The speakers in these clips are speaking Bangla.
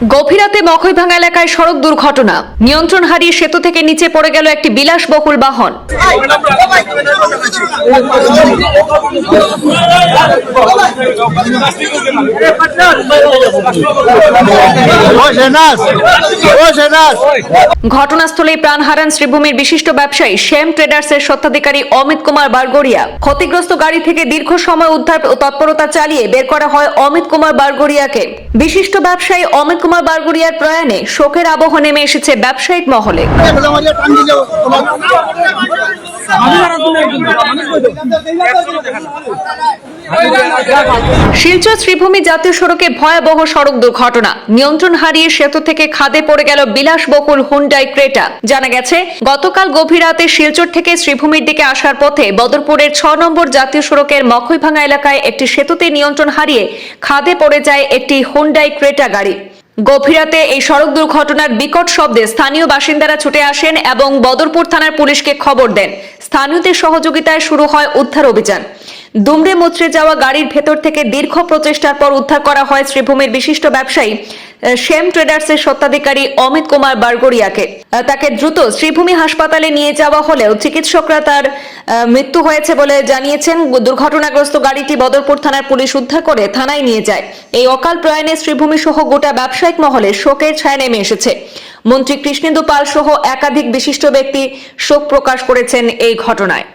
গভীরাতে মখইভাঙ্গা এলাকায় সড়ক দুর্ঘটনা, নিয়ন্ত্রণ হারিয়ে সেতু থেকে নিচে পড়ে গেল একটি বিলাসবহুল বাহন। ঘটনাস্থলেই প্রাণ হারান শ্রীভূমির বিশিষ্ট ব্যবসায়ী শ্যাম ট্রেডার্সের স্বত্বাধিকারী অমিত কুমার বারগড়িয়া। ক্ষতিগ্রস্ত গাড়ি থেকে দীর্ঘ সময় উদ্ধার ও তৎপরতা চালিয়ে বের করা হয় অমিত কুমার বারগড়িয়াকে। বিশিষ্ট ব্যবসায়ী অমিত কুমার বারগড়িয়ার প্রয়াণে শোকের আবহ নেমে এসেছে ব্যবসায়িক মহলে। শিলচর শ্রীভূমি জাতীয় সড়কে ভয়াবহ সড়ক দুর্ঘটনা, নিয়ন্ত্রণ হারিয়ে সেতু থেকে খাদে পড়ে গেল বিলাসবহুল হুন্ডাই ক্রেটা। জানা গেছে, গতকাল গভীর রাতে শিলচর থেকে শ্রীভূমির দিকে আসার পথে বদরপুরের 6 নম্বর জাতীয় সড়কের মখইভাঙ্গা এলাকায় একটি সেতুতে নিয়ন্ত্রণ হারিয়ে খাদে পড়ে যায় একটি হুন্ডাই ক্রেটা গাড়ি। গভীরাতে এই সড়ক দুর্ঘটনার বিকট শব্দে স্থানীয় বাসিন্দারা ছুটে আসেন এবং বদরপুর থানার পুলিশকে খবর দেন। স্থানীয়দের সহযোগিতায় শুরু হয় উদ্ধার অভিযান। দুমড়ে মুচড়ে যাওয়া গাড়ির ভেতর থেকে দীর্ঘ প্রচেষ্টার পর উদ্ধার করা হয় শ্রীভূমির বিশিষ্ট ব্যবসায়ী শ্যাম ট্রেডার্সের স্বত্বাধিকারী অমিত কুমার বারগড়িয়াকে। তাকে দ্রুত শ্রীভূমি হাসপাতালে নিয়ে যাওয়া হলেও চিকিৎসকরা তার মৃত্যু হয়েছে বলে জানিয়েছেন। দুর্ঘটনাগ্রস্ত গাড়িটি বদরপুর থানার পুলিশ উদ্ধার করে থানায় নিয়ে যায়। এই অকাল প্রয়াণে শ্রীভূমি সহ গোটা ব্যবসায়িক মহলে শোকের ছায়া নেমে এসেছে। মন্ত্রী কৃষ্ণেন্দু পাল সহ একাধিক বিশিষ্ট ব্যক্তি শোক প্রকাশ করেছেন এই ঘটনায়।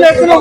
যেগুলো